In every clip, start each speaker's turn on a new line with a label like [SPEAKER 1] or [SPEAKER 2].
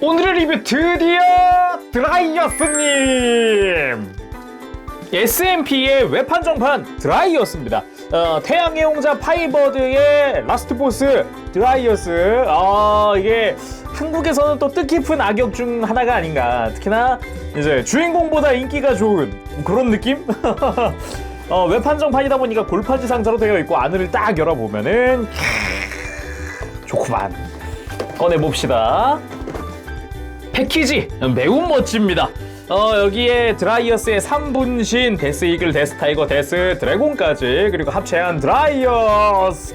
[SPEAKER 1] 오늘의 리뷰 드디어 드라이어스님! SMP의 웹한정판 드라이어스입니다. 태양의 용자 파이버드의 라스트 보스 드라이어스. 이게 한국에서는 또 뜻깊은 악역 중 하나가 아닌가. 특히나 이제 주인공보다 인기가 좋은 그런 느낌? 웹한정판이다 보니까 골파지 상자로 되어 있고 안을 딱 열어보면은 좋구만. 꺼내봅시다. 패키지 매우 멋집니다. 여기에 드라이어스의 3분신, 데스 이글, 데스 타이거, 데스 드래곤까지, 그리고 합체한 드라이어스.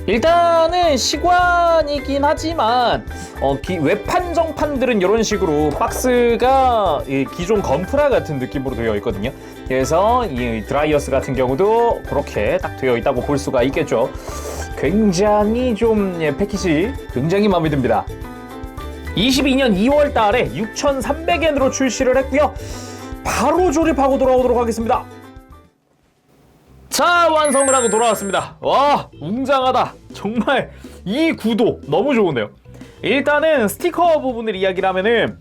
[SPEAKER 1] 일단은 시관이긴 하지만 웹한정판들은 이런 식으로 박스가 기존 건프라 같은 느낌으로 되어 있거든요. 그래서 이 드라이어스 같은 경우도 그렇게 딱 되어 있다고 볼 수가 있겠죠. 굉장히 좀 패키지 굉장히 마음에 듭니다. 22년 2월 달에 6,300엔으로 출시를 했고요. 바로 조립하고 돌아오도록 하겠습니다. 자, 완성을 하고 돌아왔습니다. 와, 웅장하다. 정말 이 구도 너무 좋은데요. 일단은 스티커 부분을 이야기를 하면은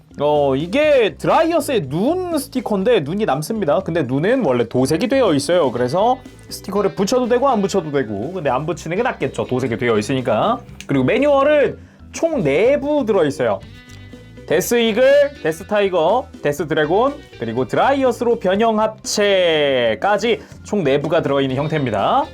[SPEAKER 1] 이게 드라이어스의 눈 스티커인데 눈이 남습니다. 근데 눈은 원래 도색이 되어 있어요. 그래서 스티커를 붙여도 되고 안 붙여도 되고, 근데 안 붙이는 게 낫겠죠. 도색이 되어 있으니까. 그리고 매뉴얼은 총 4부 들어있어요. 데스 이글, 데스 타이거, 데스 드래곤, 그리고 드라이어스로 변형 합체까지 총 4부가 들어있는 형태입니다.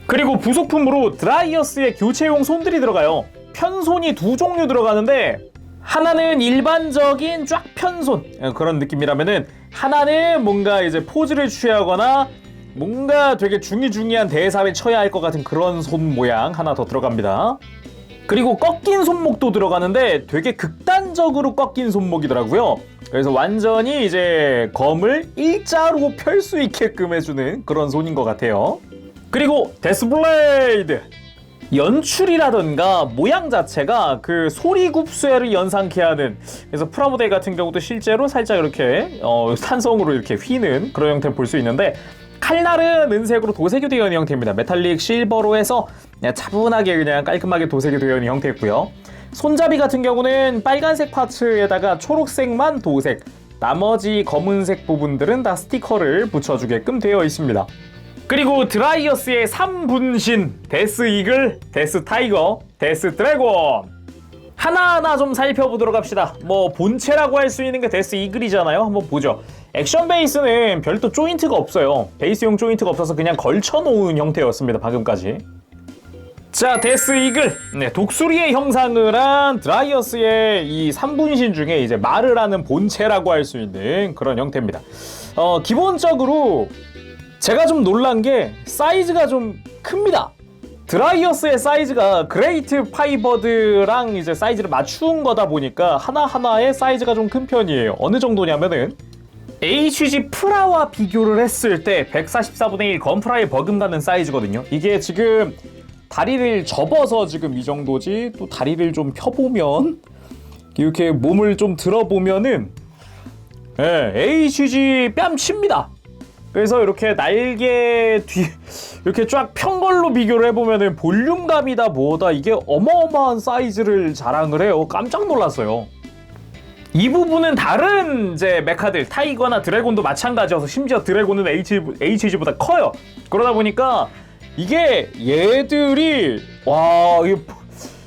[SPEAKER 1] 그리고 부속품으로 드라이어스의 교체용 손들이 들어가요. 편손이 2종류 들어가는데, 하나는 일반적인 쫙 편손 그런 느낌이라면은, 하나는 뭔가 이제 포즈를 취하거나 뭔가 되게 중요한 대사에 쳐야 할 것 같은 그런 손 모양 하나 더 들어갑니다. 그리고 꺾인 손목도 들어가는데 되게 극단적으로 꺾인 손목이더라고요. 그래서 완전히 이제 검을 일자로 펼 수 있게끔 해주는 그런 손인 것 같아요. 그리고 데스블레이드! 연출이라던가 모양 자체가 그 소리굽쇠를 연상케 하는, 그래서 프라모델 같은 경우도 실제로 살짝 이렇게 산성으로 이렇게 휘는 그런 형태를 볼 수 있는데, 칼날은 은색으로 도색이 되어 있는 형태입니다. 메탈릭 실버로 해서 그냥 차분하게 그냥 깔끔하게 도색이 되어 있는 형태였고요. 손잡이 같은 경우는 빨간색 파츠에다가 초록색만 도색, 나머지 검은색 부분들은 다 스티커를 붙여주게끔 되어 있습니다. 그리고 드라이어스의 3분신, 데스 이글, 데스 타이거, 데스 드래곤 하나하나 좀 살펴보도록 합시다. 본체라고 할 수 있는 게 데스 이글이잖아요. 한번 보죠. 액션 베이스는 별도 조인트가 없어요. 베이스용 조인트가 없어서 그냥 걸쳐놓은 형태였습니다, 방금까지. 자, 데스 이글. 독수리의 형상을 한 드라이어스의 이 3분신 중에 이제 말을 하는 본체라고 할 수 있는 그런 형태입니다. 기본적으로 제가 좀 놀란 게 사이즈가 좀 큽니다. 드라이어스의 사이즈가 그레이트 파이버드랑 이제 사이즈를 맞춘 거다 보니까 하나하나의 사이즈가 좀 큰 편이에요. 어느 정도냐면은 HG 프라와 비교를 했을 때 144분의 1 건프라에 버금가는 사이즈거든요. 이게 지금 다리를 접어서 지금 이 정도지, 또 다리를 좀 펴보면 이렇게 몸을 좀 들어보면은 HG 뺨칩니다. 그래서 이렇게 날개 뒤 이렇게 쫙 편 걸로 비교를 해보면은 볼륨감이다 뭐다 이게 어마어마한 사이즈를 자랑을 해요. 깜짝 놀랐어요. 이 부분은 다른 이제 메카들 타이거나 드래곤도 마찬가지여서, 심지어 드래곤은 HG보다 커요. 그러다 보니까 이게 얘들이 이게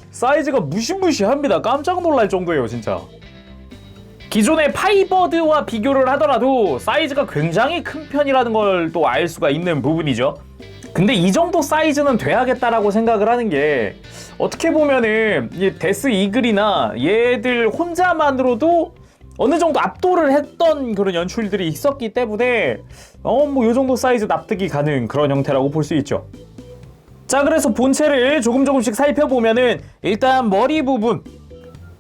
[SPEAKER 1] 사이즈가 무시무시합니다. 깜짝 놀랄 정도예요, 진짜. 기존의 파이버드와 비교를 하더라도 사이즈가 굉장히 큰 편이라는 걸 또 알 수가 있는 부분이죠. 근데 이 정도 사이즈는 돼야겠다라고 생각을 하는 게, 어떻게 보면은 이 데스 이글이나 얘들 혼자만으로도 어느 정도 압도를 했던 그런 연출들이 있었기 때문에 이 정도 사이즈 납득이 가는 그런 형태라고 볼 수 있죠. 자, 그래서 본체를 조금씩 살펴보면은, 일단 머리 부분,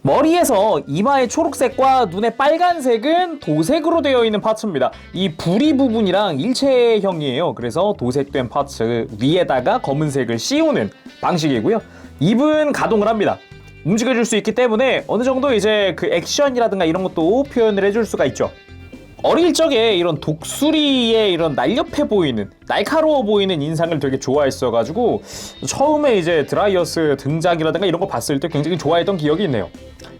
[SPEAKER 1] 머리에서 이마의 초록색과 눈의 빨간색은 도색으로 되어 있는 파츠입니다. 이 부리 부분이랑 일체형이에요. 그래서 도색된 파츠 위에다가 검은색을 씌우는 방식이고요. 입은 가동을 합니다. 움직여줄 수 있기 때문에 어느 정도 이제 그 액션이라든가 이런 것도 표현을 해줄 수가 있죠. 어릴 적에 이런 독수리의 이런 날렵해 보이는, 날카로워 보이는 인상을 되게 좋아했어가지고 처음에 이제 드라이어스 등장이라든가 이런 거 봤을 때 굉장히 좋아했던 기억이 있네요.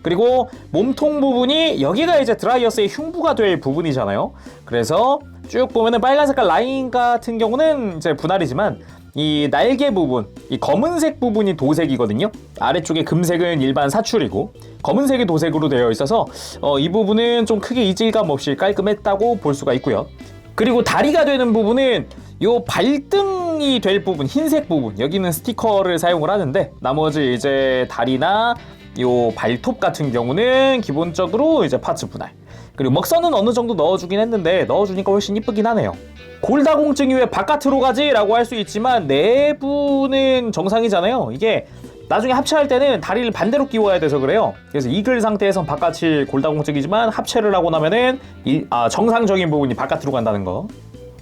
[SPEAKER 1] 그리고 몸통 부분이 여기가 이제 드라이어스의 흉부가 될 부분이잖아요. 그래서 쭉 보면은 빨간 색깔 라인 같은 경우는 이제 분할이지만 이 날개 부분, 이 검은색 부분이 도색이거든요. 아래쪽에 금색은 일반 사출이고 검은색이 도색으로 되어 있어서 이 부분은 좀 크게 이질감 없이 깔끔했다고 볼 수가 있고요. 그리고 다리가 되는 부분은 요 발등이 될 부분, 흰색 부분, 여기는 스티커를 사용을 하는데 나머지 이제 다리나 요 발톱 같은 경우는 기본적으로 이제 파츠 분할. 그리고 먹선은 어느 정도 넣어주긴 했는데 넣어주니까 훨씬 이쁘긴 하네요. 골다공증이 왜 바깥으로 가지? 라고 할 수 있지만 내부는 정상이잖아요. 이게 나중에 합체할 때는 다리를 반대로 끼워야 돼서 그래요. 그래서 이글 상태에선 바깥이 골다공증이지만 합체를 하고 나면은 정상적인 부분이 바깥으로 간다는 거.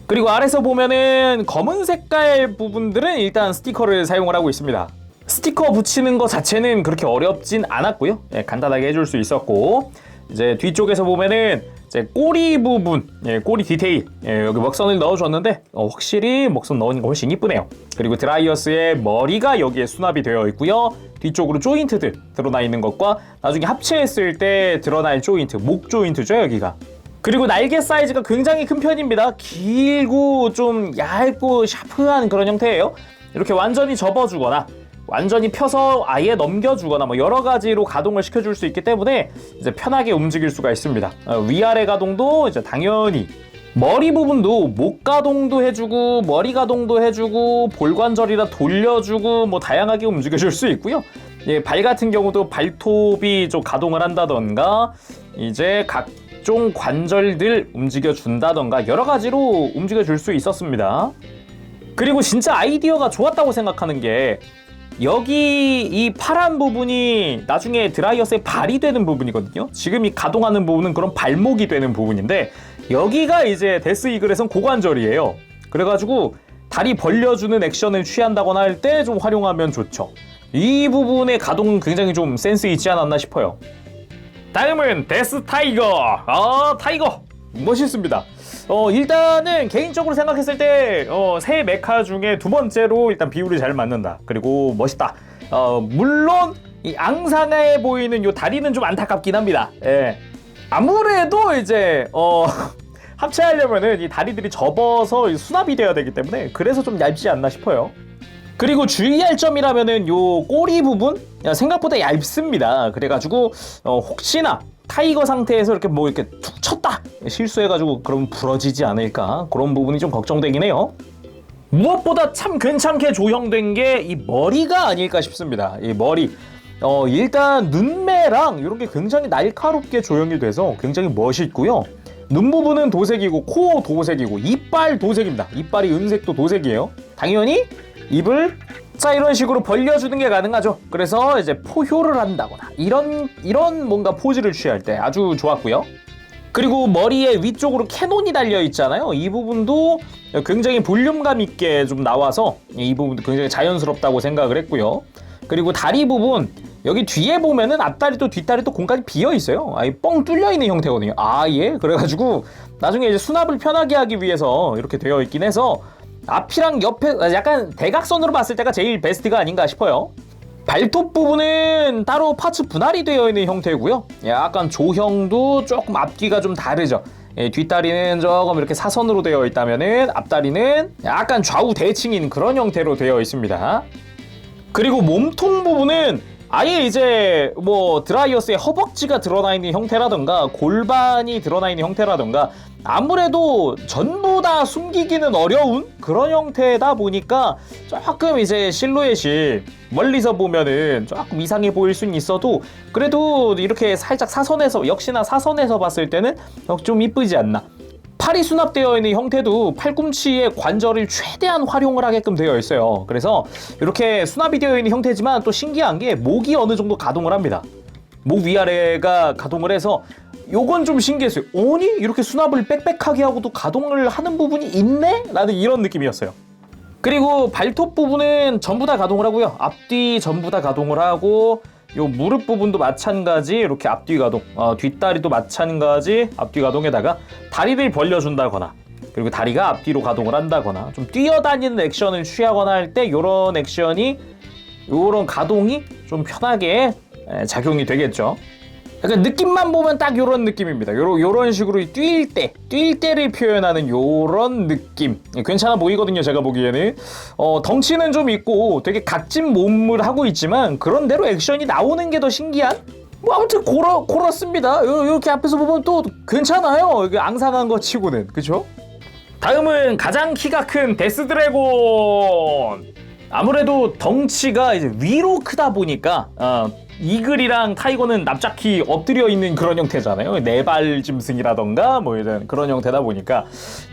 [SPEAKER 1] 그리고 아래서 보면은 검은 색깔 부분들은 일단 스티커를 사용을 하고 있습니다. 스티커 붙이는 거 자체는 그렇게 어렵진 않았고요. 간단하게 해줄 수 있었고, 이제 뒤쪽에서 보면은 이제 꼬리 부분, 꼬리 디테일, 여기 먹선을 넣어줬는데 확실히 먹선 넣으니까 훨씬 이쁘네요. 그리고 드라이어스의 머리가 여기에 수납이 되어 있고요. 뒤쪽으로 조인트들 드러나 있는 것과 나중에 합체했을 때 드러날 조인트, 목 조인트죠 여기가. 그리고 날개 사이즈가 굉장히 큰 편입니다. 길고 좀 얇고 샤프한 그런 형태예요. 이렇게 완전히 접어주거나 완전히 펴서 아예 넘겨주거나 뭐 여러 가지로 가동을 시켜줄 수 있기 때문에 이제 편하게 움직일 수가 있습니다. 위아래 가동도 이제 당연히 머리 부분도 목 가동도 해주고 머리 가동도 해주고 볼관절이라 돌려주고 뭐 다양하게 움직여줄 수 있고요. 발 같은 경우도 발톱이 좀 가동을 한다던가 이제 각종 관절들 움직여준다던가 여러 가지로 움직여줄 수 있었습니다. 그리고 진짜 아이디어가 좋았다고 생각하는 게 여기 이 파란 부분이 나중에 드라이어스의 발이 되는 부분이거든요. 지금 이 가동하는 부분은 그런 발목이 되는 부분인데 여기가 이제 데스 이글에선 고관절이에요. 그래가지고 다리 벌려주는 액션을 취한다거나 할 때 좀 활용하면 좋죠. 이 부분의 가동은 굉장히 좀 센스 있지 않았나 싶어요. 다음은 데스 타이거. 타이거 멋있습니다. 일단은 개인적으로 생각했을 때 새 메카 중에 두 번째로 일단 비율이 잘 맞는다. 그리고 멋있다. 물론 이 앙상해 보이는 요 다리는 좀 안타깝긴 합니다. 예. 아무래도 이제 합체하려면은 이 다리들이 접어서 수납이 돼야 되기 때문에 그래서 좀 얇지 않나 싶어요. 그리고 주의할 점이라면은 요 꼬리 부분 생각보다 얇습니다. 그래가지고 혹시나 타이거 상태에서 이렇게 뭐 이렇게 툭 쳤다 실수해가지고 그럼 부러지지 않을까 그런 부분이 좀 걱정되긴 해요. 무엇보다 참 괜찮게 조형된 게 이 머리가 아닐까 싶습니다. 이 머리 일단 눈매랑 이런 게 굉장히 날카롭게 조형이 돼서 굉장히 멋있고요. 눈 부분은 도색이고 코 도색이고 이빨 도색입니다. 이빨이 은색도 도색이에요. 당연히 입을 자 이런 식으로 벌려주는 게 가능하죠. 그래서 이제 포효를 한다거나 이런 뭔가 포즈를 취할 때 아주 좋았고요. 그리고 머리에 위쪽으로 캐논이 달려 있잖아요. 이 부분도 굉장히 볼륨감 있게 좀 나와서 이 부분도 굉장히 자연스럽다고 생각을 했고요. 그리고 다리 부분 여기 뒤에 보면은 앞다리도 뒷다리도 공간이 비어 있어요. 아예 뻥 뚫려 있는 형태거든요. 예. 그래가지고 나중에 이제 수납을 편하게 하기 위해서 이렇게 되어 있긴 해서 앞이랑 옆에 약간 대각선으로 봤을 때가 제일 베스트가 아닌가 싶어요. 발톱 부분은 따로 파츠 분할이 되어 있는 형태고요. 약간 조형도 조금 앞뒤가 좀 다르죠. 뒷다리는 조금 이렇게 사선으로 되어 있다면은 앞다리는 약간 좌우 대칭인 그런 형태로 되어 있습니다. 그리고 몸통 부분은 아예 이제 뭐 드라이어스의 허벅지가 드러나 있는 형태라던가 골반이 드러나 있는 형태라던가 아무래도 전부 다 숨기기는 어려운 그런 형태다 보니까 조금 이제 실루엣이 멀리서 보면은 조금 이상해 보일 수는 있어도 그래도 이렇게 살짝 사선에서 역시나 사선에서 봤을 때는 좀 이쁘지 않나. 팔이 수납되어 있는 형태도 팔꿈치의 관절을 최대한 활용을 하게끔 되어 있어요. 그래서 이렇게 수납이 되어 있는 형태지만 또 신기한 게 목이 어느 정도 가동을 합니다. 목 위아래가 가동을 해서 요건 좀 신기했어요. 아니 이렇게 수납을 빽빽하게 하고도 가동을 하는 부분이 있네? 라는 이런 느낌이었어요. 그리고 발톱 부분은 전부 다 가동을 하고요. 앞뒤 전부 다 가동을 하고 요 무릎 부분도 마찬가지 이렇게 앞뒤 가동, 뒷다리도 마찬가지 앞뒤 가동에다가 다리를 벌려준다거나 그리고 다리가 앞뒤로 가동을 한다거나 좀 뛰어다니는 액션을 취하거나 할 때 요런 액션이 요런 가동이 좀 편하게 작용이 되겠죠. 약간 느낌만 보면 딱 요런 느낌입니다. 요런 식으로 뛸 때를 표현하는 요런 느낌. 괜찮아 보이거든요, 제가 보기에는. 덩치는 좀 있고 되게 각진 몸을 하고 있지만 그런대로 액션이 나오는 게 더 신기한? 뭐 아무튼 그렇습니다. 요렇게 앞에서 보면 또 괜찮아요. 이게 앙상한 거 치고는. 그쵸? 다음은 가장 키가 큰 데스 드래곤. 아무래도 덩치가 이제 위로 크다 보니까 이글이랑 타이거는 납작히 엎드려 있는 그런 형태잖아요. 네발 짐승이라던가 뭐 이런 그런 형태다 보니까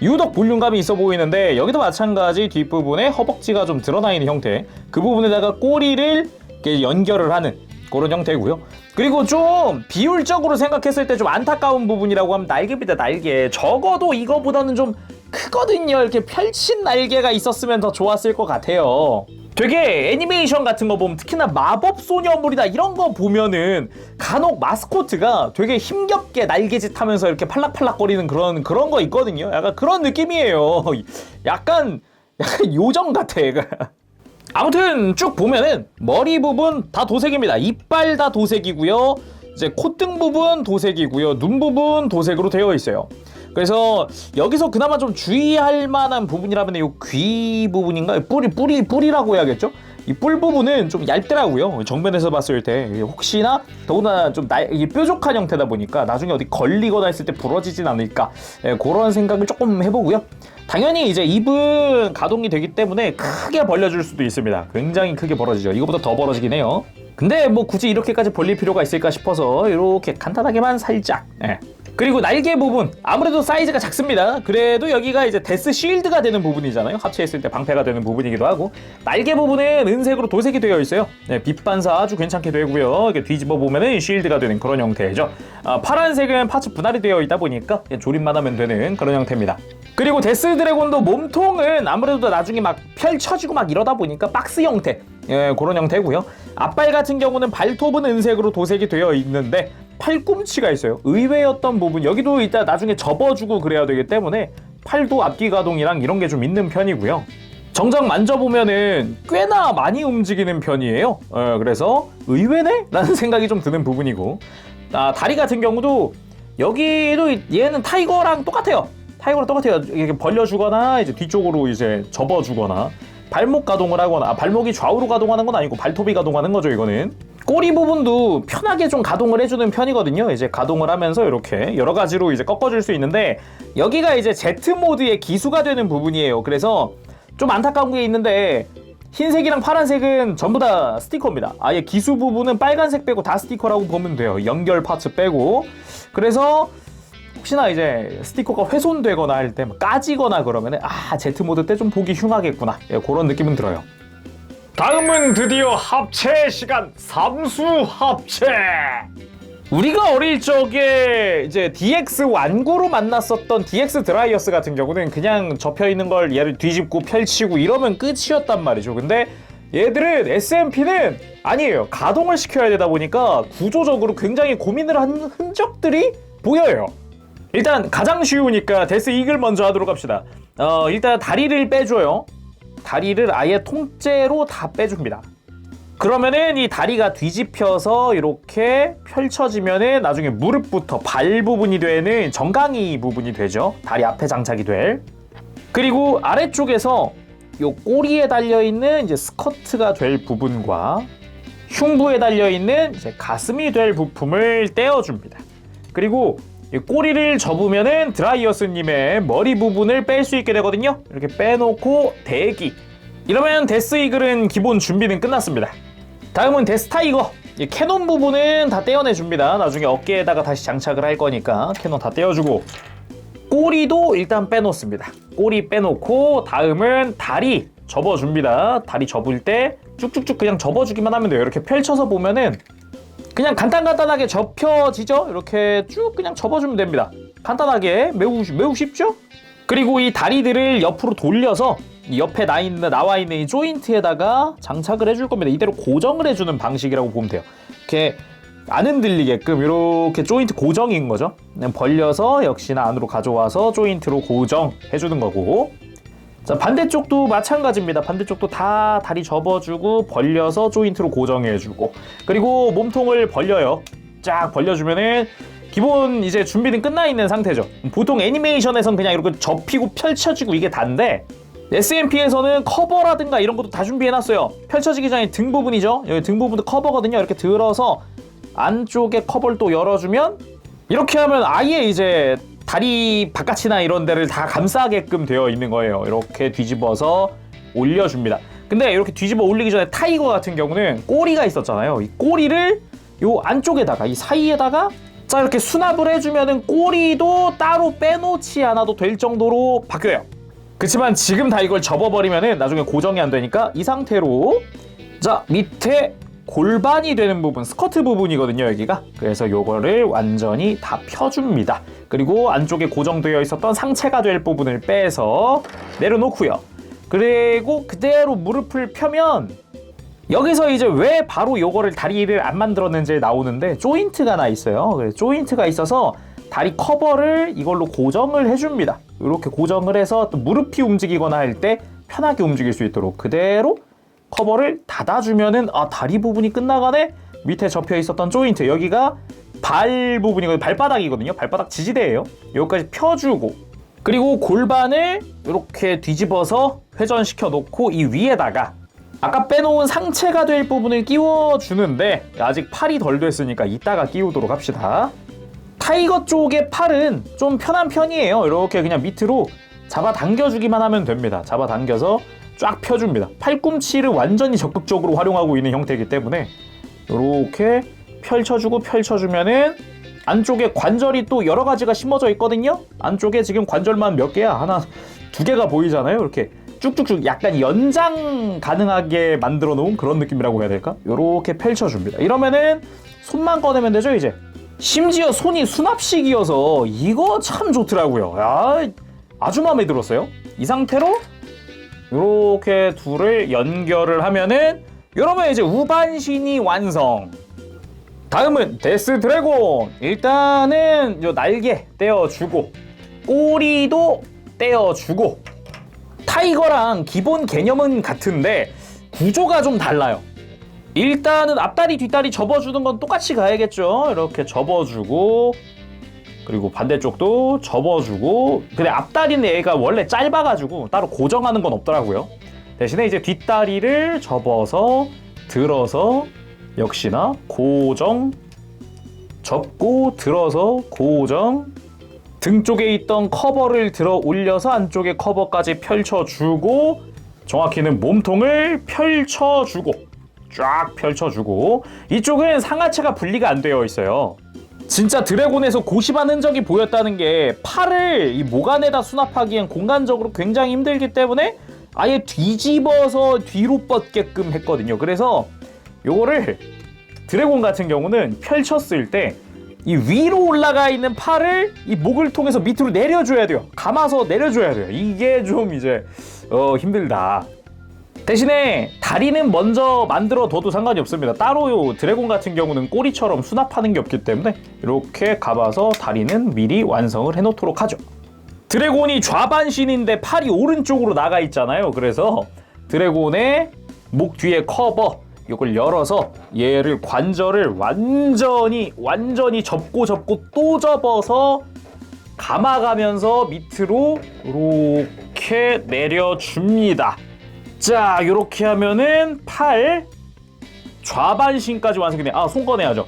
[SPEAKER 1] 유독 볼륨감이 있어 보이는데 여기도 마찬가지 뒷부분에 허벅지가 좀 드러나 있는 형태, 그 부분에다가 꼬리를 이렇게 연결을 하는 그런 형태고요. 그리고 좀 비율적으로 생각했을 때 좀 안타까운 부분이라고 하면 날개입니다. 날개. 적어도 이거보다는 좀 크거든요. 이렇게 펼친 날개가 있었으면 더 좋았을 것 같아요. 되게 애니메이션 같은 거 보면 특히나 마법소녀물이다 이런 거 보면은 간혹 마스코트가 되게 힘겹게 날개짓 하면서 이렇게 팔락팔락거리는 그런 거 있거든요. 약간 그런 느낌이에요. 약간 요정 같아 얘가. 아무튼 쭉 보면은 머리 부분 다 도색입니다. 이빨 다 도색이고요. 이제 콧등 부분 도색이고요. 눈 부분 도색으로 되어 있어요. 그래서 여기서 그나마 좀 주의할 만한 부분이라면 이 귀 부분인가요? 뿌리라고 해야겠죠? 이 뿔 부분은 좀 얇더라고요. 정면에서 봤을 때 혹시나 더구나 좀 이게 뾰족한 형태다 보니까 나중에 어디 걸리거나 했을 때 부러지진 않을까 그런 생각을 조금 해보고요. 당연히 이제 입은 가동이 되기 때문에 크게 벌려줄 수도 있습니다. 굉장히 크게 벌어지죠. 이거보다 더 벌어지긴 해요. 근데 뭐 굳이 이렇게까지 벌릴 필요가 있을까 싶어서 이렇게 간단하게만 살짝. 그리고 날개 부분 아무래도 사이즈가 작습니다. 그래도 여기가 이제 데스 쉴드가 되는 부분이잖아요. 합체했을 때 방패가 되는 부분이기도 하고 날개 부분은 은색으로 도색이 되어 있어요. 빛 반사 아주 괜찮게 되고요. 이렇게 뒤집어 보면은 쉴드가 되는 그런 형태죠. 파란색은 파츠 분할이 되어 있다 보니까 조립만 하면 되는 그런 형태입니다. 그리고 데스 드래곤도 몸통은 아무래도 나중에 막 펼쳐지고 막 이러다 보니까 박스 형태 그런 형태고요. 앞발 같은 경우는 발톱은 은색으로 도색이 되어 있는데 팔꿈치가 있어요. 의외였던 부분 여기도 이따 나중에 접어주고 그래야 되기 때문에 팔도 앞뒤 가동이랑 이런 게 좀 있는 편이고요. 정작 만져보면은 꽤나 많이 움직이는 편이에요. 그래서 의외네? 라는 생각이 좀 드는 부분이고 다리 같은 경우도 여기도 얘는 타이거랑 똑같아요. 이렇게 벌려주거나 이제 뒤쪽으로 이제 접어주거나 발목 가동을 하거나 발목이 좌우로 가동하는 건 아니고 발톱이 가동하는 거죠. 이거는 꼬리 부분도 편하게 좀 가동을 해주는 편이거든요. 이제 가동을 하면서 이렇게 여러 가지로 이제 꺾어줄 수 있는데 여기가 이제 Z 모드의 기수가 되는 부분이에요. 그래서 좀 안타까운 게 있는데 흰색이랑 파란색은 전부 다 스티커입니다. 아예 기수 부분은 빨간색 빼고 다 스티커라고 보면 돼요. 연결 파츠 빼고. 그래서 혹시나 이제 스티커가 훼손되거나 할 때 까지거나 그러면은 Z 모드 때 좀 보기 흉하겠구나 그런 느낌은 들어요. 다음은 드디어 합체 시간. 삼수 합체. 우리가 어릴 적에 이제 DX 완구로 만났었던 DX 드라이어스 같은 경우는 그냥 접혀있는 걸 얘를 뒤집고 펼치고 이러면 끝이었단 말이죠. 근데 얘들은 SMP는 아니에요. 가동을 시켜야 되다 보니까 구조적으로 굉장히 고민을 한 흔적들이 보여요. 일단 가장 쉬우니까 데스 이글 먼저 하도록 합시다. 일단 다리를 빼줘요. 다리를 아예 통째로 다 빼줍니다. 그러면은 이 다리가 뒤집혀서 이렇게 펼쳐지면은 나중에 무릎부터 발 부분이 되는 정강이 부분이 되죠. 다리 앞에 장착이 될. 그리고 아래쪽에서 요 꼬리에 달려있는 이제 스커트가 될 부분과 흉부에 달려있는 이제 가슴이 될 부품을 떼어줍니다. 그리고 이 꼬리를 접으면은 드라이어스님의 머리 부분을 뺄 수 있게 되거든요. 이렇게 빼놓고 대기. 이러면 데스 이글은 기본 준비는 끝났습니다. 다음은 데스 타이거. 이 캐논 부분은 다 떼어내줍니다. 나중에 어깨에다가 다시 장착을 할 거니까 캐논 다 떼어주고 꼬리도 일단 빼놓습니다. 꼬리 빼놓고 다음은 다리 접어줍니다. 다리 접을 때 쭉쭉쭉 그냥 접어주기만 하면 돼요. 이렇게 펼쳐서 보면은 그냥 간단하게 접혀지죠? 이렇게 쭉 그냥 접어주면 됩니다. 간단하게 매우 쉽죠? 그리고 이 다리들을 옆으로 돌려서 이 옆에 나와 있는 이 조인트에다가 장착을 해줄 겁니다. 이대로 고정을 해주는 방식이라고 보면 돼요. 이렇게 안 흔들리게끔 이렇게 조인트 고정인 거죠. 그냥 벌려서 역시나 안으로 가져와서 조인트로 고정해주는 거고. 자, 반대쪽도 마찬가지입니다. 반대쪽도 다 다리 접어주고 벌려서 조인트로 고정해주고, 그리고 몸통을 벌려요. 쫙 벌려주면은 기본 이제 준비는 끝나 있는 상태죠. 보통 애니메이션에선 그냥 이렇게 접히고 펼쳐지고 이게 다인데, SMP에서는 커버라든가 이런 것도 다 준비해놨어요. 펼쳐지기 전에 등 부분이죠. 여기 등 부분도 커버거든요. 이렇게 들어서 안쪽에 커버를 또 열어주면, 이렇게 하면 아예 이제 다리 바깥이나 이런 데를 다 감싸게끔 되어 있는 거예요. 이렇게 뒤집어서 올려줍니다. 근데 이렇게 뒤집어 올리기 전에 타이거 같은 경우는 꼬리가 있었잖아요. 이 꼬리를 요 안쪽에다가, 이 사이에다가 자 이렇게 수납을 해주면은 꼬리도 따로 빼놓지 않아도 될 정도로 바뀌어요. 그치만 지금 다 이걸 접어버리면은 나중에 고정이 안 되니까 이 상태로, 자 밑에 골반이 되는 부분, 스커트 부분이거든요 여기가. 그래서 요거를 완전히 다 펴줍니다. 그리고 안쪽에 고정되어 있었던 상체가 될 부분을 빼서 내려놓고요. 그리고 그대로 무릎을 펴면, 여기서 이제 왜 바로 요거를 다리를 안 만들었는지 나오는데, 조인트가 나 있어요. 그래서 조인트가 있어서 다리 커버를 이걸로 고정을 해줍니다. 이렇게 고정을 해서 또 무릎이 움직이거나 할 때 편하게 움직일 수 있도록 그대로 커버를 닫아주면은, 아 다리 부분이 끝나가네. 밑에 접혀 있었던 조인트, 여기가 발 부분이거든요. 발바닥이거든요. 발바닥 지지대예요. 여기까지 펴주고, 그리고 골반을 이렇게 뒤집어서 회전시켜 놓고 이 위에다가 아까 빼놓은 상체가 될 부분을 끼워주는데, 아직 팔이 덜 됐으니까 이따가 끼우도록 합시다. 타이거 쪽의 팔은 좀 편한 편이에요. 이렇게 그냥 밑으로 잡아당겨주기만 하면 됩니다. 잡아당겨서 쫙 펴줍니다. 팔꿈치를 완전히 적극적으로 활용하고 있는 형태이기 때문에 이렇게 펼쳐주고 펼쳐주면은 안쪽에 관절이 또 여러 가지가 심어져 있거든요. 안쪽에 지금 관절만 몇 개야? 하나, 두 개가 보이잖아요. 이렇게 쭉쭉쭉 약간 연장 가능하게 만들어 놓은 그런 느낌이라고 해야 될까? 이렇게 펼쳐줍니다. 이러면은 손만 꺼내면 되죠 이제. 심지어 손이 수납식이어서 이거 참 좋더라고요. 야, 아주 마음에 들었어요. 이 상태로 이렇게 둘을 연결을 하면은, 이러면 이제 우반신이 완성. 다음은 데스 드래곤. 일단은 요 날개 떼어주고, 꼬리도 떼어주고. 타이거랑 기본 개념은 같은데 구조가 좀 달라요. 일단은 앞다리 뒷다리 접어주는 건 똑같이 가야겠죠. 이렇게 접어주고, 그리고 반대쪽도 접어주고. 근데 앞다리는 얘가 원래 짧아가지고 따로 고정하는 건 없더라고요. 대신에 이제 뒷다리를 접어서 들어서 역시나 고정, 접고 들어서 고정, 등 쪽에 있던 커버를 들어 올려서 안쪽에 커버까지 펼쳐주고, 정확히는 몸통을 펼쳐주고, 쫙 펼쳐주고. 이쪽은 상하체가 분리가 안 되어 있어요. 진짜 드래곤에서 고심한 흔적이 보였다는 게, 팔을 이 목 안에다 수납하기엔 공간적으로 굉장히 힘들기 때문에 아예 뒤집어서 뒤로 뻗게끔 했거든요. 그래서 요거를 드래곤 같은 경우는 펼쳤을 때 이 위로 올라가 있는 팔을 이 목을 통해서 밑으로 내려줘야 돼요. 감아서 내려줘야 돼요. 이게 좀 이제 힘들다. 대신에 다리는 먼저 만들어 둬도 상관이 없습니다. 따로 드래곤 같은 경우는 꼬리처럼 수납하는 게 없기 때문에 이렇게 감아서 다리는 미리 완성을 해놓도록 하죠. 드래곤이 좌반신인데 팔이 오른쪽으로 나가 있잖아요. 그래서 드래곤의 목 뒤에 커버, 이걸 열어서 얘를 관절을 완전히 접고 또 접어서 감아가면서 밑으로 이렇게 내려줍니다. 자, 이렇게 하면은 팔 좌반신까지 완성이 돼요. 아, 손 꺼내야죠.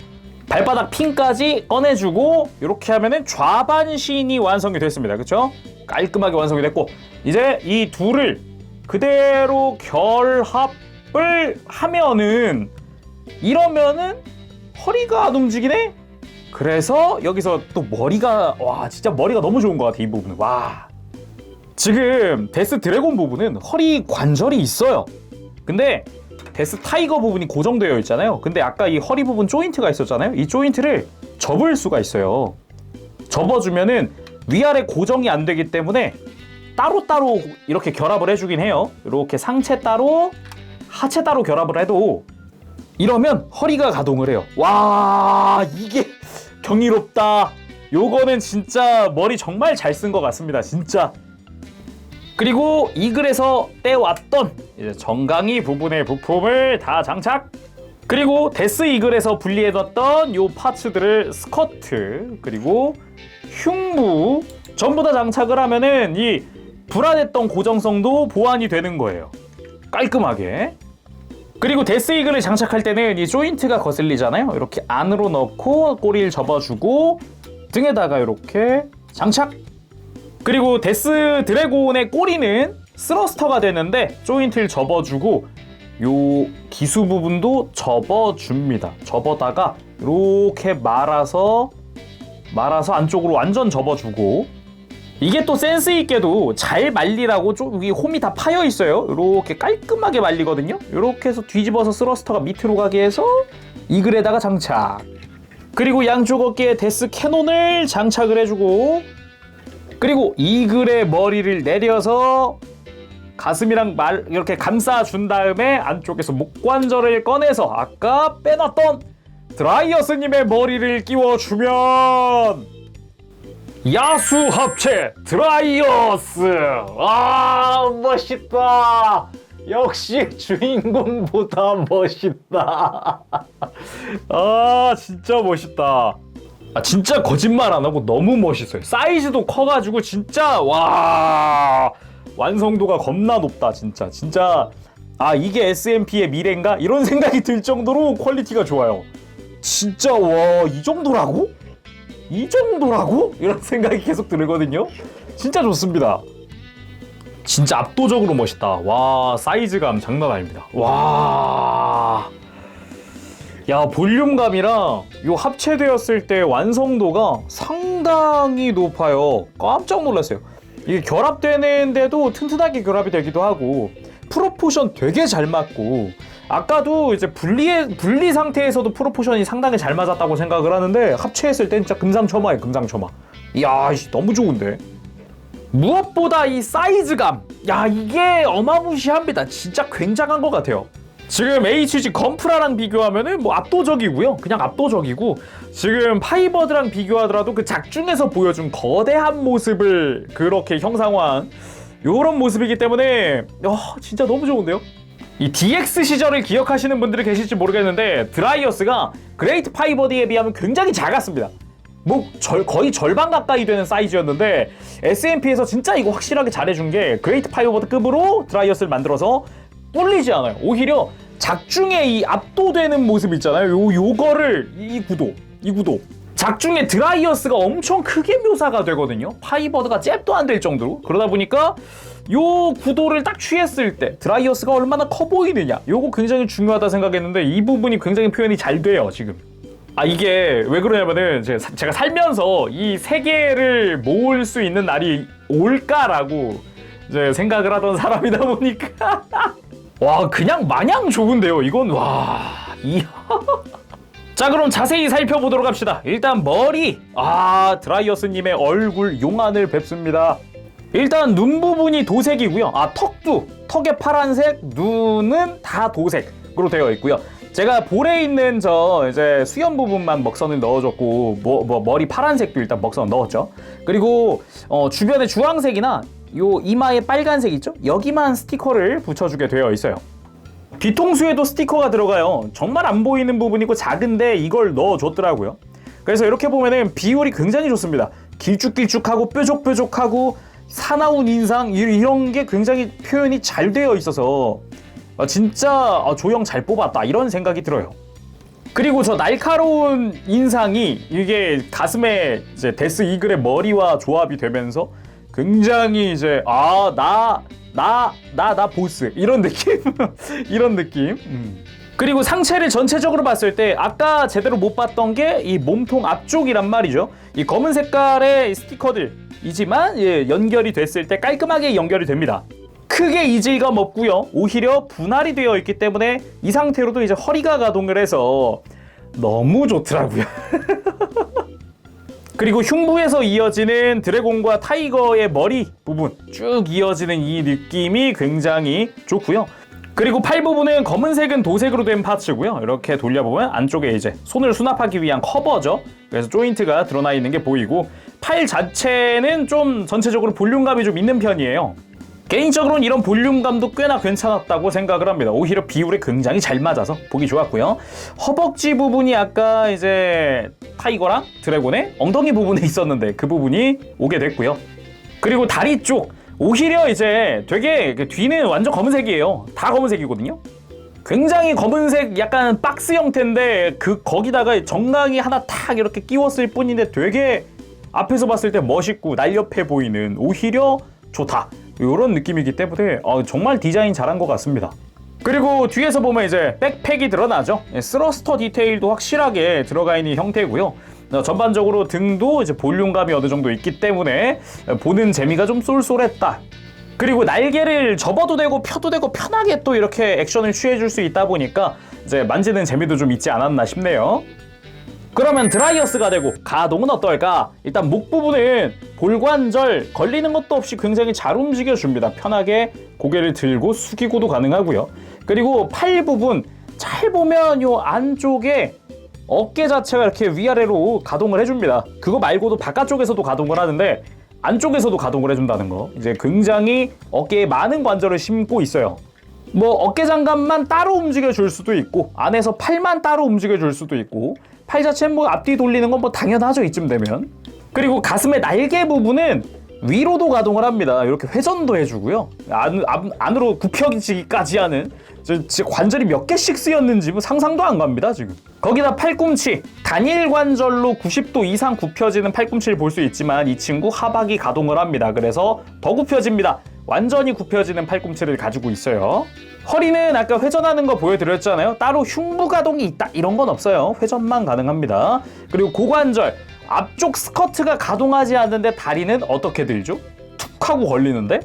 [SPEAKER 1] 발바닥 핀까지 꺼내주고, 이렇게 하면은 좌반신이 완성이 됐습니다. 그렇죠? 깔끔하게 완성이 됐고, 이제 이 둘을 그대로 결합을 하면은, 이러면은 허리가 안 움직이네? 그래서 여기서 또 머리가, 와 진짜 머리가 너무 좋은 것 같아. 이 부분은. 와, 지금 데스 드래곤 부분은 허리 관절이 있어요. 근데 데스 타이거 부분이 고정되어 있잖아요. 근데 아까 이 허리 부분 조인트가 있었잖아요. 이 조인트를 접을 수가 있어요. 접어주면은 위아래 고정이 안 되기 때문에 따로따로 이렇게 결합을 해주긴 해요. 이렇게 상체 따로, 하체 따로 결합을 해도 이러면 허리가 가동을 해요. 와, 이게 경이롭다. 요거는 진짜 머리 정말 잘 쓴 것 같습니다. 진짜. 그리고 이글에서 떼왔던 이제 정강이 부분의 부품을 다 장착. 그리고 데스 이글에서 분리해뒀던 요 파츠들을 스커트 그리고 흉부 전부 다 장착을 하면은 이 불안했던 고정성도 보완이 되는 거예요. 깔끔하게. 그리고 데스 이글을 장착할 때는 이 조인트가 거슬리잖아요. 이렇게 안으로 넣고 꼬리를 접어주고 등에다가 이렇게 장착. 그리고 데스 드래곤의 꼬리는 스러스터가 되는데 조인트를 접어주고 요 기수 부분도 접어줍니다. 접어다가 이렇게 말아서 안쪽으로 완전 접어주고 이게 또 센스 있게도 잘 말리라고 여기 홈이 다 파여 있어요. 이렇게 깔끔하게 말리거든요. 이렇게 해서 뒤집어서 스러스터가 밑으로 가게 해서 이글에다가 장착. 그리고 양쪽 어깨에 데스 캐논을 장착을 해주고 그리고 이글의 머리를 내려서 가슴이랑 이렇게 감싸준 다음에 안쪽에서 목관절을 꺼내서 아까 빼놨던 드라이어스님의 머리를 끼워주면 야수 합체 드라이어스. 아, 멋있다. 역시 주인공보다 멋있다. 아, 진짜 멋있다. 아, 진짜 거짓말 안 하고 너무 멋있어요. 사이즈도 커가지고 진짜 와, 완성도가 겁나 높다. 진짜 아, 이게 SMP의 미래인가? 이런 생각이 들 정도로 퀄리티가 좋아요. 진짜 와, 이 정도라고? 이런 생각이 계속 들거든요. 진짜 좋습니다. 진짜 압도적으로 멋있다. 와, 사이즈감 장난 아닙니다. 와, 야, 볼륨감이랑 요 합체되었을 때 완성도가 상당히 높아요. 깜짝 놀랐어요. 이게 결합되는데도 튼튼하게 결합이 되기도 하고 프로포션 되게 잘 맞고 아까도 이제 분리 상태에서도 프로포션이 상당히 잘 맞았다고 생각을 하는데 합체했을 때 진짜 금상첨화예요. 금상첨화. 이야, 너무 좋은데. 무엇보다 이 사이즈감, 야, 이게 어마무시합니다. 진짜 굉장한 것 같아요. 지금 HG 건프라랑 비교하면은 뭐 압도적이고요. 그냥 압도적이고 지금 파이버드랑 비교하더라도 그 작중에서 보여준 거대한 모습을 그렇게 형상화한 요런 모습이기 때문에 진짜 너무 좋은데요. 이 DX 시절을 기억하시는 분들이 계실지 모르겠는데 드라이어스가 그레이트 파이버드에 비하면 굉장히 작았습니다. 뭐 거의 절반 가까이 되는 사이즈였는데 SMP에서 진짜 이거 확실하게 잘해준 게 그레이트 파이버드급으로 드라이어스를 만들어서 뚫리지 않아요. 오히려 작중에 이 압도되는 모습 있잖아요. 요거를 이 구도 작중에 드라이어스가 엄청 크게 묘사가 되거든요. 파이버드가 잽도 안 될 정도로. 그러다 보니까 요 구도를 딱 취했을 때 드라이어스가 얼마나 커 보이느냐, 요거 굉장히 중요하다 생각했는데 이 부분이 굉장히 표현이 잘 돼요. 지금 이게 왜 그러냐면은 제가 살면서 이 세 개를 모을 수 있는 날이 올까라고 이제 생각을 하던 사람이다 보니까 와, 그냥 마냥 좋은데요. 이건 와, 이야. 자, 그럼 자세히 살펴보도록 합시다. 일단 머리, 드라이어스님의 얼굴 용안을 뵙습니다. 일단 눈 부분이 도색이고요. 턱의 파란색, 눈은 다 도색으로 되어 있고요. 제가 볼에 있는 이제 수염 부분만 먹선을 넣어줬고 머리 파란색도 일단 먹선 넣었죠. 그리고 주변에 주황색이나 요 이마에 빨간색 있죠? 여기만 스티커를 붙여주게 되어 있어요. 뒤통수에도 스티커가 들어가요. 정말 안 보이는 부분이고 작은데 이걸 넣어줬더라고요. 그래서 이렇게 보면은 비율이 굉장히 좋습니다. 길쭉길쭉하고 뾰족뾰족하고 사나운 인상 이런 게 굉장히 표현이 잘 되어 있어서 진짜 조형 잘 뽑았다 이런 생각이 들어요. 그리고 저 날카로운 인상이 이게 가슴에 이제 데스 이글의 머리와 조합이 되면서 굉장히 이제 나 보스 이런 느낌 이런 느낌. 그리고 상체를 전체적으로 봤을 때 아까 제대로 못 봤던 게 이 몸통 앞쪽이란 말이죠. 이 검은 색깔의 스티커들이지만 연결이 됐을 때 깔끔하게 연결이 됩니다. 크게 이질감 없고요. 오히려 분할이 되어 있기 때문에 이 상태로도 이제 허리가 가동을 해서 너무 좋더라고요. 그리고 흉부에서 이어지는 드래곤과 타이거의 머리 부분 쭉 이어지는 이 느낌이 굉장히 좋고요. 그리고 팔 부분은 검은색은 도색으로 된 파츠고요. 이렇게 돌려보면 안쪽에 이제 손을 수납하기 위한 커버죠. 그래서 조인트가 드러나 있는 게 보이고 팔 자체는 좀 전체적으로 볼륨감이 좀 있는 편이에요. 개인적으로는 이런 볼륨감도 꽤나 괜찮았다고 생각을 합니다. 오히려 비율에 굉장히 잘 맞아서 보기 좋았고요. 허벅지 부분이 아까 이제 타이거랑 드래곤의 엉덩이 부분에 있었는데 그 부분이 오게 됐고요. 그리고 다리 쪽 오히려 이제 되게 뒤는 완전 검은색이에요. 다 검은색이거든요. 굉장히 검은색 약간 박스 형태인데 거기다가 정강이 하나 탁 이렇게 끼웠을 뿐인데 되게 앞에서 봤을 때 멋있고 날렵해 보이는 오히려 좋다. 이런 느낌이기 때문에 정말 디자인 잘한 것 같습니다. 그리고 뒤에서 보면 이제 백팩이 드러나죠. 스러스터 디테일도 확실하게 들어가 있는 형태고요. 전반적으로 등도 이제 볼륨감이 어느 정도 있기 때문에 보는 재미가 좀 쏠쏠했다. 그리고 날개를 접어도 되고 펴도 되고 편하게 또 이렇게 액션을 취해줄 수 있다 보니까 이제 만지는 재미도 좀 있지 않았나 싶네요. 그러면 드라이어스가 되고 가동은 어떨까? 일단 목 부분은 볼관절 걸리는 것도 없이 굉장히 잘 움직여줍니다. 편하게 고개를 들고 숙이고도 가능하고요. 그리고 팔 부분 잘 보면 요 안쪽에 어깨 자체가 이렇게 위아래로 가동을 해줍니다. 그거 말고도 바깥쪽에서도 가동을 하는데 안쪽에서도 가동을 해준다는 거. 이제 굉장히 어깨에 많은 관절을 심고 있어요. 뭐 어깨 장갑만 따로 움직여줄 수도 있고 안에서 팔만 따로 움직여줄 수도 있고 팔 자체는 뭐 앞뒤 돌리는 건 뭐 당연하죠 이쯤 되면. 그리고 가슴의 날개 부분은 위로도 가동을 합니다. 이렇게 회전도 해주고요. 안으로 굽혀지기까지 하는 진짜 관절이 몇 개씩 쓰였는지 뭐 상상도 안 갑니다 지금. 거기다 팔꿈치 단일 관절로 90도 이상 굽혀지는 팔꿈치를 볼 수 있지만 이 친구 하박이 가동을 합니다. 그래서 더 굽혀집니다. 완전히 굽혀지는 팔꿈치를 가지고 있어요. 허리는 아까 회전하는 거 보여드렸잖아요. 따로 흉부 가동이 있다 이런 건 없어요. 회전만 가능합니다. 그리고 고관절 앞쪽 스커트가 가동하지 않는데 다리는 어떻게 들죠? 툭 하고 걸리는데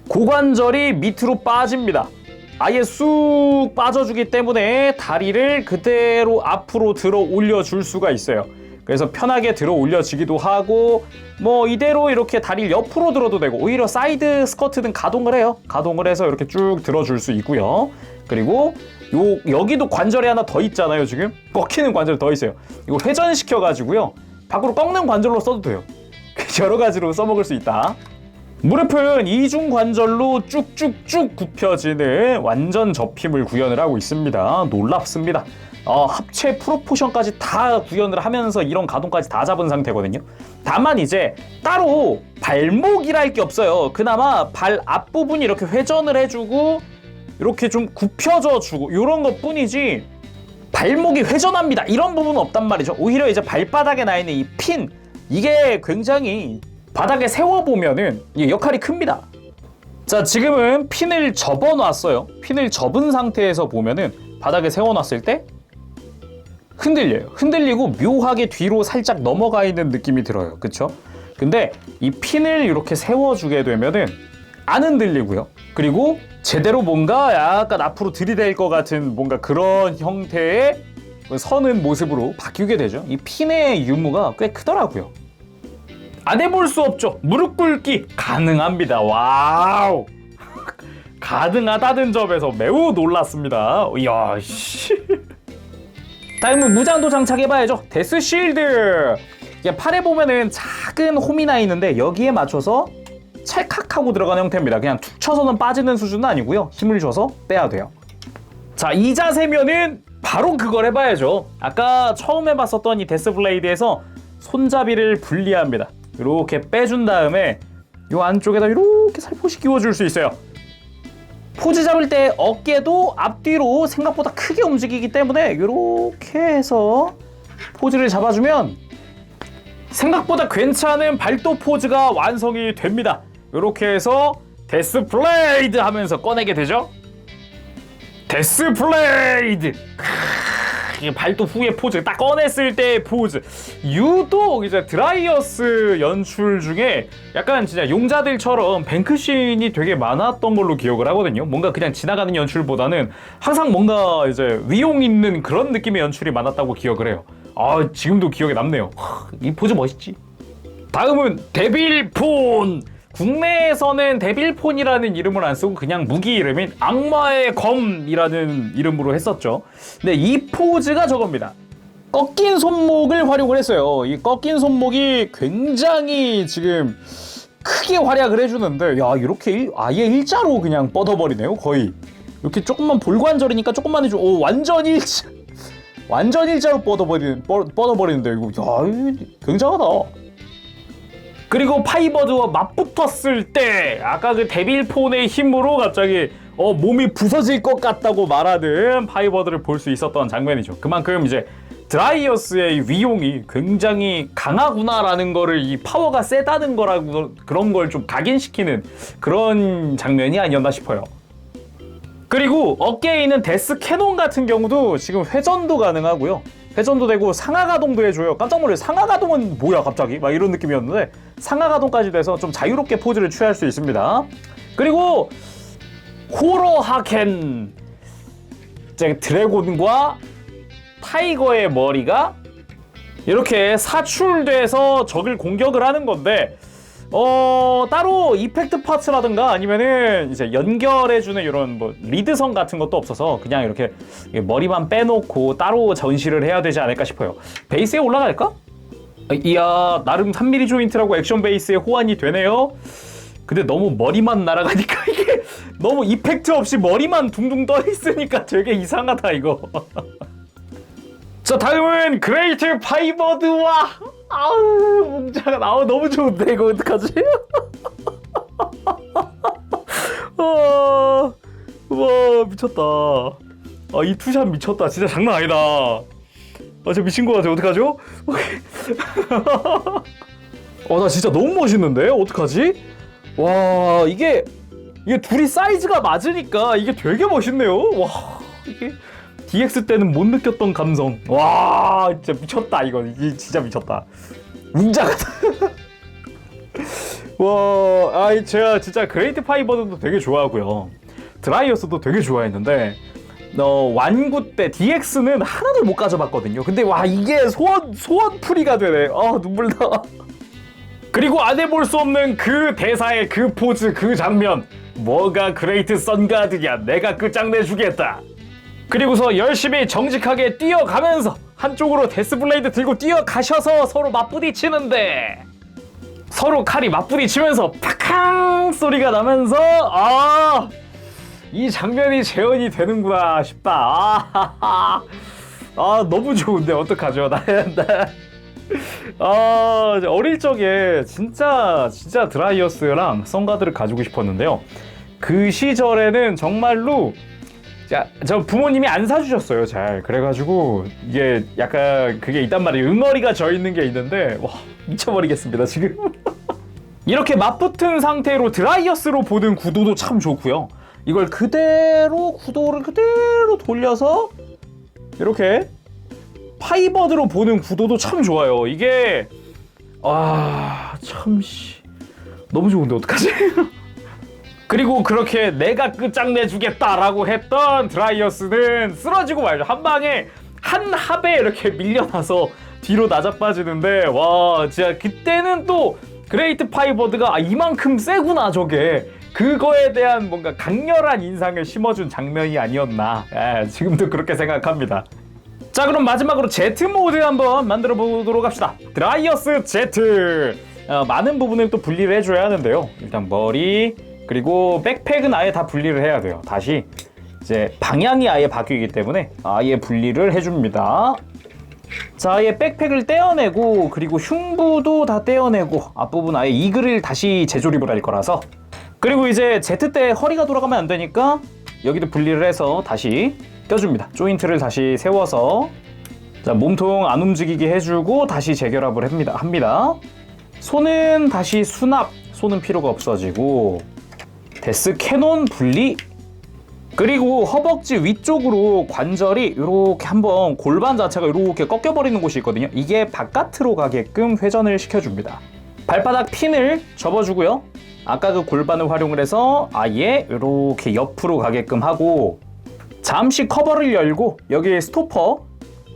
[SPEAKER 1] 고관절이 밑으로 빠집니다. 아예 쑥 빠져주기 때문에 다리를 그대로 앞으로 들어 올려줄 수가 있어요. 그래서 편하게 들어 올려지기도 하고 뭐 이대로 이렇게 다리를 옆으로 들어도 되고 오히려 사이드 스커트는 가동을 해요. 가동을 해서 이렇게 쭉 들어줄 수 있고요. 그리고 여기도 관절이 하나 더 있잖아요. 지금 꺾이는 관절이 더 있어요. 이거 회전시켜 가지고요 밖으로 꺾는 관절로 써도 돼요. 여러 가지로 써먹을 수 있다. 무릎은 이중 관절로 쭉쭉쭉 굽혀지는 완전 접힘을 구현을 하고 있습니다. 놀랍습니다. 합체 프로포션까지 다 구현을 하면서 이런 가동까지 다 잡은 상태거든요. 다만 이제 따로 발목이랄 게 없어요. 그나마 발 앞부분이 이렇게 회전을 해주고 이렇게 좀 굽혀져 주고 이런 것 뿐이지 발목이 회전합니다 이런 부분은 없단 말이죠. 오히려 이제 발바닥에 나 있는 이 핀 이게 굉장히 바닥에 세워보면은 이게 역할이 큽니다. 자, 지금은 핀을 접어놨어요. 핀을 접은 상태에서 보면은 바닥에 세워놨을 때 흔들려요. 흔들리고 묘하게 뒤로 살짝 넘어가 있는 느낌이 들어요. 그쵸? 근데 이 핀을 이렇게 세워주게 되면은 안 흔들리고요. 그리고 제대로 뭔가 약간 앞으로 들이댈 것 같은 뭔가 그런 형태의 서는 모습으로 바뀌게 되죠. 이 핀의 유무가 꽤 크더라고요. 안 해볼 수 없죠. 무릎 꿇기 가능합니다. 와우. 가능하다는 점에서 매우 놀랐습니다. 이야 씨. 다음은 무장도 장착해봐야죠. 데스 실드. 팔에 보면은 작은 홈이 나 있는데 여기에 맞춰서 찰칵하고 들어가는 형태입니다. 그냥 툭 쳐서는 빠지는 수준은 아니고요. 힘을 줘서 빼야 돼요. 자, 이 자세면은 바로 그걸 해봐야죠. 아까 처음 해봤었던 이 데스 블레이드에서 손잡이를 분리합니다. 이렇게 빼준 다음에 이 안쪽에다 이렇게 살포시 끼워줄 수 있어요. 포즈 잡을 때 어깨도 앞뒤로 생각보다 크게 움직이기 때문에 이렇게 해서 포즈를 잡아주면 생각보다 괜찮은 발도 포즈가 완성이 됩니다. 이렇게 해서 데스 블레이드 하면서 꺼내게 되죠. 데스 블레이드. 발도 후에 포즈 딱 꺼냈을 때의 포즈. 유독 이제 드라이어스 연출 중에 약간 진짜 용자들처럼 뱅크씬이 되게 많았던 걸로 기억을 하거든요. 뭔가 그냥 지나가는 연출보다는 항상 뭔가 이제 위용 있는 그런 느낌의 연출이 많았다고 기억을 해요. 지금도 기억에 남네요. 이 포즈 멋있지. 다음은 데빌 폰. 국내에서는 데빌폰이라는 이름을 안 쓰고 그냥 무기 이름인 악마의 검이라는 이름으로 했었죠. 근데 이 포즈가 저겁니다. 꺾인 손목을 활용을 했어요. 이 꺾인 손목이 굉장히 지금 크게 활약을 해주는데, 야, 이렇게 아예 일자로 그냥 뻗어버리네요. 거의 이렇게 조금만 볼관절이니까 조금만 해줘. 오, 완전 일자로 뻗어버리는데 이거, 야, 이거 굉장하다. 그리고 파이버드와 맞붙었을 때 아까 그 데빌폰의 힘으로 갑자기 몸이 부서질 것 같다고 말하는 파이버드를 볼 수 있었던 장면이죠. 그만큼 이제 드라이어스의 위용이 굉장히 강하구나라는 거를, 이 파워가 세다는 거라고 그런 걸 좀 각인시키는 그런 장면이 아니었나 싶어요. 그리고 어깨에 있는 데스 캐논 같은 경우도 지금 회전도 가능하고요. 회전도 되고 상하가동도 해줘요. 깜짝 놀랐어요. 상하가동은 뭐야 갑자기? 막 이런 느낌이었는데 상하가동까지 돼서 좀 자유롭게 포즈를 취할 수 있습니다. 그리고 호로하켄, 드래곤과 타이거의 머리가 이렇게 사출돼서 적을 공격을 하는 건데, 따로 이펙트 파츠라든가 아니면은 이제 연결해주는 이런 뭐 리드선 같은 것도 없어서 그냥 이렇게 머리만 빼놓고 따로 전시를 해야 되지 않을까 싶어요. 베이스에 올라갈까? 이야, 나름 3mm 조인트라고 액션 베이스에 호환이 되네요. 근데 너무 머리만 날아가니까 이게 너무 이펙트 없이 머리만 둥둥 떠 있으니까 되게 이상하다 이거. 자, 다음은 그레이트 파이버드와 웅장한, 너무 좋은데 이거 어떡하지? 와, 미쳤다. 이 투샷 미쳤다. 진짜 장난 아니다. 진짜 미친 거 같아. 어떡하죠? 나 진짜 너무 멋있는데? 어떡하지? 와, 이게 둘이 사이즈가 맞으니까 이게 되게 멋있네요. 와, 이게 DX 때는 못 느꼈던 감성. 와, 진짜 미쳤다 이거. 이게 진짜 미쳤다. 웅장하다. 와, 제가 진짜 그레이트 파이버드도 되게 좋아하고요. 드라이어스도 되게 좋아했는데 완구 때 DX는 하나도 못 가져봤거든요. 근데 와, 이게 소원풀이가 되네. 눈물 나. 그리고 안 해볼 수 없는 그 대사의 그 포즈, 그 장면. 뭐가 그레이트 선가드야. 내가 끝장내주겠다. 그리고서 열심히 정직하게 뛰어가면서 한쪽으로 데스블레이드 들고 뛰어가셔서 서로 맞부딪히는데, 서로 칼이 맞부딪히면서 팍캉 소리가 나면서 이 장면이 재현이 되는구나 싶다. 너무 좋은데 어떡하죠? 어릴 적에 진짜 드라이어스랑 선가드를 가지고 싶었는데요. 그 시절에는 정말로 저 부모님이 안 사주셨어요, 잘. 그래가지고 이게 약간 그게 있단 말이에요. 응어리가 져 있는 게 있는데, 와, 미쳐버리겠습니다 지금. 이렇게 맞붙은 상태로 드라이어스로 보는 구도도 참 좋고요. 이걸 구도를 그대로 돌려서 이렇게 파이버드로 보는 구도도 참 좋아요. 이게 너무 좋은데 어떡하지? 그리고 그렇게 내가 끝장내주겠다라고 했던 드라이어스는 쓰러지고 말죠. 한 방에 한 합에 이렇게 밀려나서 뒤로 나자빠지는데, 와, 진짜 그때는 또 그레이트 파이버드가 이만큼 세구나 저게. 그거에 대한 뭔가 강렬한 인상을 심어준 장면이 아니었나. 지금도 그렇게 생각합니다. 자, 그럼 마지막으로 Z 모드 한번 만들어 보도록 합시다. 드라이어스 Z. 많은 부분을 또 분리를 해줘야 하는데요. 일단 머리, 그리고 백팩은 아예 다 분리를 해야 돼요. 다시 이제 방향이 아예 바뀌기 때문에 아예 분리를 해줍니다. 자, 아예 백팩을 떼어내고, 그리고 흉부도 다 떼어내고, 앞부분 아예 이글을 다시 재조립을 할 거라서. 그리고 이제 Z 때 허리가 돌아가면 안 되니까 여기도 분리를 해서 다시 껴줍니다. 조인트를 다시 세워서, 자, 몸통 안 움직이게 해주고 다시 재결합을 합니다. 손은 다시 수납, 손은 필요가 없어지고, 데스 캐논 분리. 그리고 허벅지 위쪽으로 관절이 이렇게 한번 골반 자체가 이렇게 꺾여버리는 곳이 있거든요. 이게 바깥으로 가게끔 회전을 시켜줍니다. 발바닥 핀을 접어주고요. 아까 그 골반을 활용을 해서 아예 이렇게 옆으로 가게끔 하고, 잠시 커버를 열고 여기에 스토퍼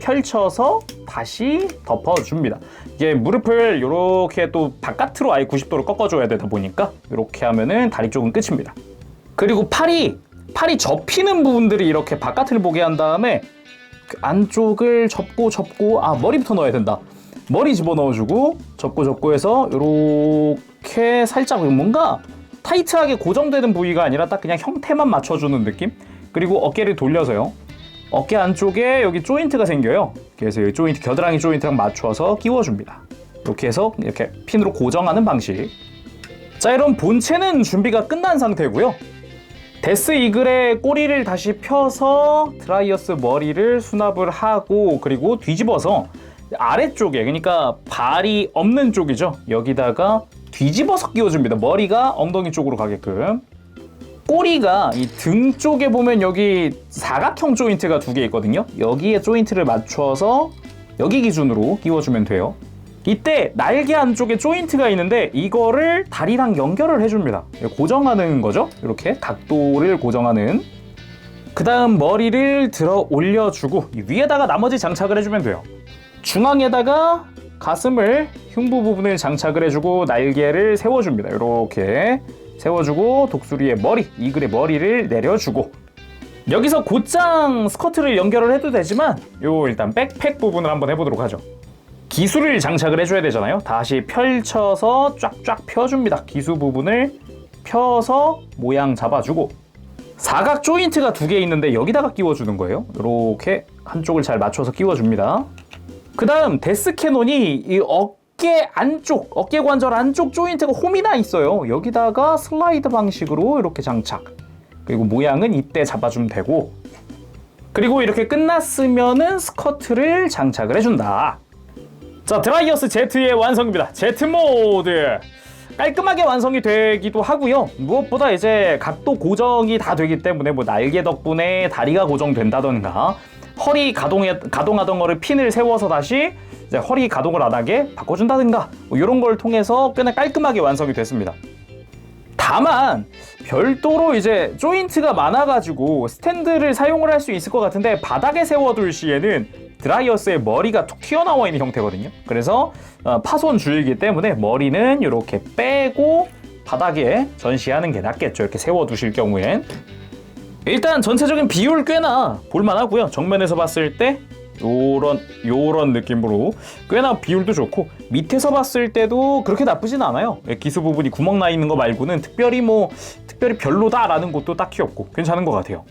[SPEAKER 1] 펼쳐서 다시 덮어줍니다. 이게 무릎을 이렇게 또 바깥으로 아예 90도로 꺾어줘야 되다 보니까 이렇게 하면은 다리 쪽은 끝입니다. 그리고 팔이 접히는 부분들이 이렇게 바깥을 보게 한 다음에 그 안쪽을 접고 머리부터 넣어야 된다. 머리 집어넣어주고 접고 해서 이렇게 살짝 뭔가 타이트하게 고정되는 부위가 아니라 딱 그냥 형태만 맞춰주는 느낌? 그리고 어깨를 돌려서요. 어깨 안쪽에 여기 조인트가 생겨요. 그래서 여기 조인트, 겨드랑이 조인트랑 맞춰서 끼워줍니다. 이렇게 해서 이렇게 핀으로 고정하는 방식. 자, 이런 본체는 준비가 끝난 상태고요. 데스 이글의 꼬리를 다시 펴서 드라이어스 머리를 수납을 하고 그리고 뒤집어서 아래쪽에, 그러니까 발이 없는 쪽이죠. 여기다가 뒤집어서 끼워줍니다. 머리가 엉덩이 쪽으로 가게끔. 꼬리가 이 등 쪽에 보면 여기 사각형 조인트가 2개 있거든요. 여기에 조인트를 맞춰서 여기 기준으로 끼워주면 돼요. 이때 날개 안쪽에 조인트가 있는데 이거를 다리랑 연결을 해줍니다. 고정하는 거죠. 이렇게 각도를 고정하는. 그 다음 머리를 들어 올려주고 위에다가 나머지 장착을 해주면 돼요. 중앙에다가 가슴을, 흉부 부분을 장착을 해주고 날개를 세워줍니다. 이렇게 세워주고 독수리의 머리, 이글의 머리를 내려주고 여기서 곧장 스커트를 연결을 해도 되지만 일단 백팩 부분을 한번 해보도록 하죠. 기수를 장착을 해줘야 되잖아요. 다시 펼쳐서 쫙쫙 펴줍니다. 기수 부분을 펴서 모양 잡아주고 사각 조인트가 2개 있는데 여기다가 끼워주는 거예요. 이렇게 한쪽을 잘 맞춰서 끼워줍니다. 그 다음 데스 캐논이 이 어깨 안쪽, 어깨 관절 안쪽 조인트가 홈이 나 있어요. 여기다가 슬라이드 방식으로 이렇게 장착. 그리고 모양은 이때 잡아주면 되고 그리고 이렇게 끝났으면은 스커트를 장착을 해준다. 자, 드라이어스 Z의 완성입니다. Z 모드 깔끔하게 완성이 되기도 하고요. 무엇보다 이제 각도 고정이 다 되기 때문에 뭐 날개 덕분에 다리가 고정된다던가 허리 가동하던 거를 핀을 세워서 다시 이제 허리 가동을 안 하게 바꿔준다든가 뭐 이런 걸 통해서 꽤나 깔끔하게 완성이 됐습니다. 다만 별도로 이제 조인트가 많아가지고 스탠드를 사용을 할 수 있을 것 같은데 바닥에 세워둘 시에는 드라이어스의 머리가 툭 튀어나와 있는 형태거든요. 그래서 파손 주의이기 때문에 머리는 이렇게 빼고 바닥에 전시하는 게 낫겠죠. 이렇게 세워두실 경우엔. 일단 전체적인 비율 꽤나 볼만하고요. 정면에서 봤을 때 요런 느낌으로 꽤나 비율도 좋고 밑에서 봤을 때도 그렇게 나쁘진 않아요. 기수 부분이 구멍 나 있는 거 말고는 특별히 별로다라는 것도 딱히 없고 괜찮은 것 같아요.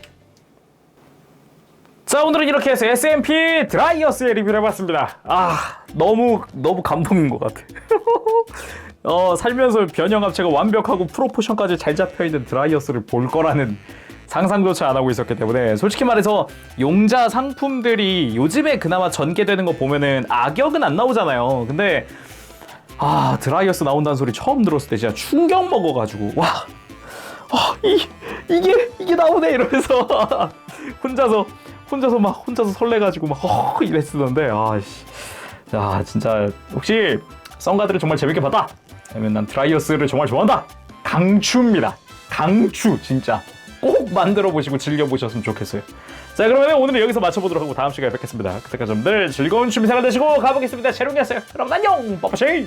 [SPEAKER 1] 자, 오늘은 이렇게 해서 SMP 드라이어스의 리뷰를 해봤습니다. 너무 감동인 것 같아. 살면서 변형 합체가 완벽하고 프로포션까지 잘 잡혀있는 드라이어스를 볼 거라는 상상조차 안 하고 있었기 때문에 솔직히 말해서 용자 상품들이 요즘에 그나마 전개되는 거 보면은 악역은 안 나오잖아요. 근데 드라이어스 나온다는 소리 처음 들었을 때 진짜 충격 먹어가지고 이게 나오네 이러면서 혼자서 설레가지고 이랬었는데 진짜 혹시 썬가드를 정말 재밌게 봤다? 아니면 난 드라이어스를 정말 좋아한다? 강추입니다. 강추 진짜. 꼭 만들어 보시고 즐겨 보셨으면 좋겠어요. 자, 그러면 오늘은 여기서 마쳐보도록 하고 다음 시간에 뵙겠습니다. 그때까지 여러분들 즐거운 취미생활 되시고 가보겠습니다. 재롱이었어요. 여러분 안녕. 빠빠쉐이.